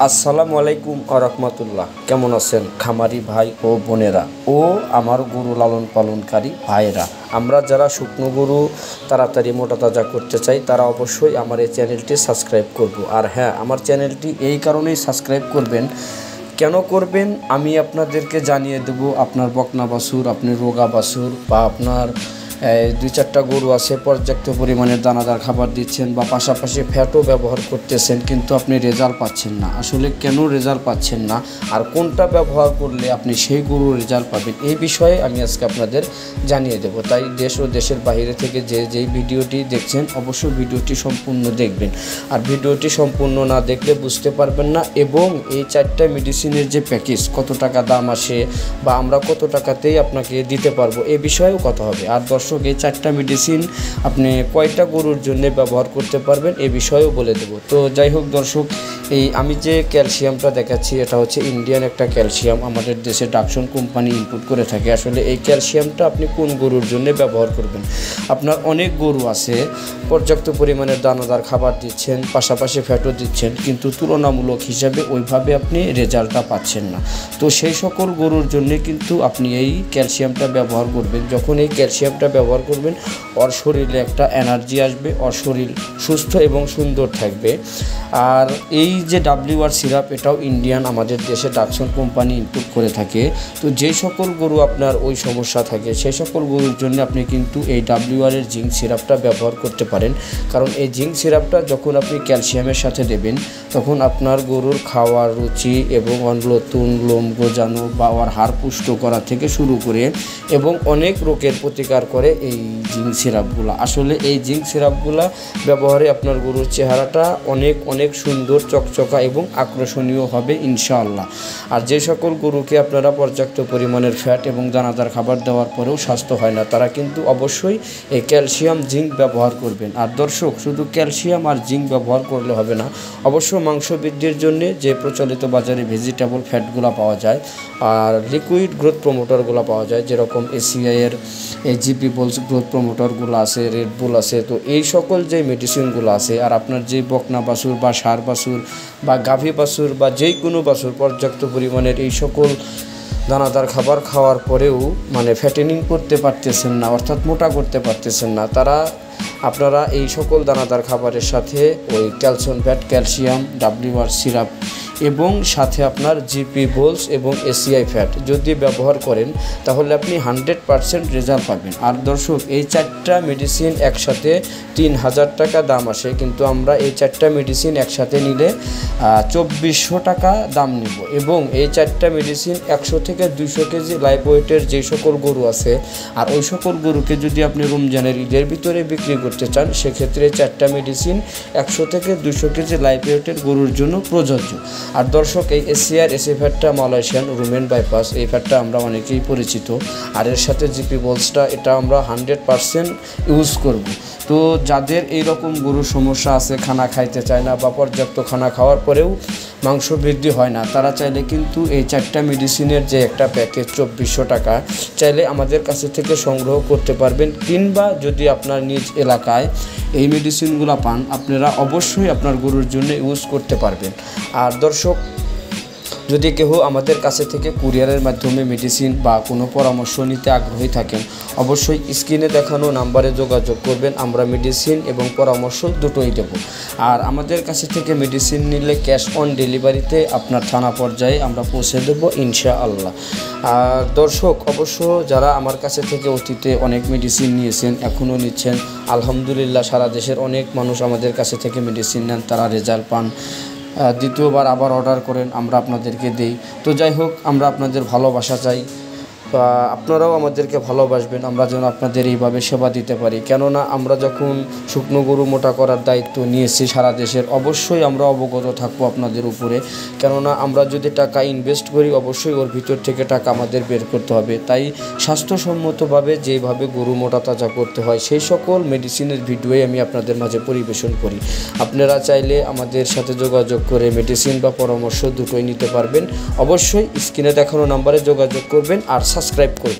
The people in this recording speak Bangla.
আসসালামু আলাইকুম আরহামতুল্লাহ। কেমন আছেন খামারি ভাই ও বোনেরা ও আমার গরু লালন পালনকারী ভাইয়েরা? আমরা যারা শুকনো গরু তাড়াতাড়ি মোটা তাজা করতে চাই তারা অবশ্যই আমার এই চ্যানেলটি সাবস্ক্রাইব করব। আর হ্যাঁ, আমার চ্যানেলটি এই কারণেই সাবস্ক্রাইব করবেন। কেন করবেন আমি আপনাদেরকে জানিয়ে দেব। আপনার বকনা বাছুর, আপনি রোগা বাছুর বা আপনার দুই চারটা গরু আছে, পর্যাপ্ত পরিমাণে দানাদার খাবার দিচ্ছেন বা পাশাপাশি ফ্যাটও ব্যবহার করতেছেন, কিন্তু আপনি রেজাল্ট পাচ্ছেন না। আসলে কেন রেজাল্ট পাচ্ছেন না আর কোনটা ব্যবহার করলে আপনি সেই গরুর রেজাল্ট পাবেন, এই বিষয়ে আমি আজকে আপনাদের জানিয়ে দেব। তাই দেশ ও দেশের বাইরে থেকে যেই ভিডিওটি দেখছেন অবশ্যই ভিডিওটি সম্পূর্ণ দেখবেন। আর ভিডিওটি সম্পূর্ণ না দেখলে বুঝতে পারবেন না, এবং এই চারটা মেডিসিনের যে প্যাকেজ কত টাকা দাম আসে বা আমরা কত টাকাতেই আপনাকে দিতে পারবো এই বিষয়েও কথা হবে। আর দর্শক, এই চারটা মেডিসিন আপনি কয়টা গরুর জন্য ব্যবহার করতে পারবেন এ বিষয়েও বলে দেব। তো যাই হোক দর্শক, এই আমি যে ক্যালসিয়ামটা দেখাচ্ছি এটা হচ্ছে ইন্ডিয়ান একটা ক্যালসিয়াম, আমাদের দেশে ডাকসন কোম্পানি ইনপুট করে থাকে। আসলে এই ক্যালসিয়ামটা আপনি কোন গরুর জন্য ব্যবহার করবেন? আপনার অনেক গরু আছে, পর্যাপ্ত পরিমাণের দানাদার খাবার দিচ্ছেন, পাশাপাশি ফ্যাটও দিচ্ছেন, কিন্তু তুলনামূলক হিসাবে ওইভাবে আপনি রেজাল্টটা পাচ্ছেন না। তো সেই সকল গরুর জন্য কিন্তু আপনি এই ক্যালসিয়ামটা ব্যবহার করবেন। যখন এই ক্যালসিয়ামটা ব্যবহার করবেন, ওর শরীরে একটা এনার্জি আসবে, ওর শরীর সুস্থ এবং সুন্দর থাকবে। আর এই যে WR সিরাপ, এটাও ইন্ডিয়ান, আমাদের দেশে ডাকসন কোম্পানি ইনপুট করে থাকে। তো যে সকল গরু আপনার ওই সমস্যা থাকে সেই সকল গরুর জন্য আপনি কিন্তু এই WR এর জিঙ্ক সিরাপটা ব্যবহার করতে পারেন। কারণ এই জিঙ্ক সিরাপটা যখন আপনি ক্যালসিয়ামের সাথে দেবেন তখন আপনার গরুর খাওয়ার রুচি এবং নতুন লোম গজানো বা ওর হাড় পুষ্ট করা থেকে শুরু করে এবং অনেক রোগের প্রতিকার করে এই জিঙ্ক সিরাপগুলো। আসলে এই জিঙ্ক সিরাপগুলো ব্যবহারে আপনার গরুর চেহারাটা অনেক অনেক সুন্দর, চকচকা এবং আকর্ষণীয় হবে ইনশাআল্লাহ। আর যে সকল গরুকে আপনারা পর্যাপ্ত পরিমাণের ফ্যাট এবং দানাদার খাবার দেওয়ার পরেও স্বাস্থ্য হয় না, তারা কিন্তু অবশ্যই এই ক্যালসিয়াম জিঙ্ক ব্যবহার করবেন। আর দর্শক, শুধু ক্যালসিয়াম আর জিঙ্ক ব্যবহার করলে হবে না, অবশ্য মাংস বৃদ্ধির জন্য যে প্রচলিত বাজারে ভেজিটেবল ফ্যাটগুলো পাওয়া যায় আর লিকুইড গ্রোথ প্রমোটারগুলো পাওয়া যায়, যেরকম ACI এর এই জিপি বলস গ্রোথ প্রমোটারগুলো আছে, রেড বুল আছে। তো এই সকল যে মেডিসিনগুলো আছে, আর আপনার যে বকনা বাছুর বা ষাঁড় বাছুর বা গাভী বাছুর বা যেই কোনো বাছুর পর্যাপ্ত পরিমাণের এই সকল দানাদার খাবার খাওয়ার পরেও ফ্যাটেনিং করতে পারতেছেন না, অর্থাৎ মোটা করতে পারতেছেন না, আপনারা এই সকল দানাদার খাবারের সাথে ওই calcium fat, calcium, WR syrup এবং সাথে আপনার জিপি বোলস এবং ACI ফ্যাট যদি ব্যবহার করেন তাহলে আপনি 100% রেজাল্ট পাবেন। আর দর্শক, এই চারটা মেডিসিন একসাথে 3000 টাকা দাম আসে, কিন্তু আমরা এই চারটা মেডিসিন একসাথে নিলে 2400 টাকা দাম নিব। এবং এই চারটা মেডিসিন 100 থেকে 200 কেজি লাইভ ওয়েটের যে সকল গরু আছে, আর ওই সকল গরুকে যদি আপনি রমজানের ঈদের ভিতরে বিক্রি করতে চান, সেক্ষেত্রে চারটা মেডিসিন 100 থেকে 200 কেজি লাইভ ওয়েটের গরুর জন্য প্রযোজ্য। আর দর্শক, এই ACI ফ্যাটটা মালয়েশিয়ান রুমেন বাইপাস, এই ফ্যাটটা আমরা অনেকেই পরিচিত। আর এর সাথে জিপি বোলসটা, এটা আমরা 100% ইউজ করব। তো যাদের এইরকম গরুর সমস্যা আছে, খানা খাইতে চায় না বা পর্যাপ্ত খানা খাওয়ার পরেও মাংস বৃদ্ধি হয় না, তারা চাইলে কিন্তু এই চারটা মেডিসিনের যে একটা প্যাকেজ 2400 টাকা চাইলে আমাদের কাছে থেকে সংগ্রহ করতে পারবেন। কিংবা যদি আপনার নিজ এলাকায় এই মেডিসিনগুলো পান, আপনারা অবশ্যই আপনার গরুর জন্য ইউজ করতে পারবেন। আর দর্শক, যদি কেউ আমাদের কাছে থেকে কুরিয়ারের মাধ্যমে মেডিসিন বা কোনো পরামর্শ নিতে আগ্রহী থাকেন, অবশ্যই স্ক্রিনে দেখানো নাম্বারে যোগাযোগ করবেন। আমরা মেডিসিন এবং পরামর্শ দুটোই দেব। আর আমাদের কাছে থেকে মেডিসিন নিলে ক্যাশ অন ডেলিভারিতে আপনার থানা পর্যায়ে আমরা পৌঁছে দেব ইনশাআল্লাহ। আর দর্শক, অবশ্য যারা আমার কাছে থেকে অতীতে অনেক মেডিসিন নিয়েছেন, এখনও নিচ্ছেন, আলহামদুলিল্লাহ, সারা দেশের অনেক মানুষ আমাদের কাছে থেকে মেডিসিন নেন, তারা রেজাল্ট পান, দ্বিতীয়বার আবার অর্ডার করেন, আমরা আপনাদেরকে দেই। তো যাই হোক, আমরা আপনাদের ভালোবাসা চাই বা আপনারাও আমাদেরকে ভালোবাসবেন, আমরা যেন আপনাদের এইভাবে সেবা দিতে পারি। কেননা আমরা যখন শুকনো গরু মোটা করার দায়িত্ব নিয়েছি সারা দেশের, অবশ্যই আমরা অবগত থাকবো আপনাদের উপরে। কেননা আমরা যদি টাকা ইনভেস্ট করি, অবশ্যই ওর ভিতর থেকে টাকা আমাদের বের করতে হবে। তাই স্বাস্থ্যসম্মতভাবে যেভাবে গরু মোটা তাজা করতে হয় সেই সকল মেডিসিনের ভিডিওই আমি আপনাদের মাঝে পরিবেশন করি। আপনারা চাইলে আমাদের সাথে যোগাযোগ করে মেডিসিন বা পরামর্শ দুটোই নিতে পারবেন। অবশ্যই স্ক্রিনে দেখানো নাম্বারে যোগাযোগ করবেন আর সাবস্ক্রাইব করবেন।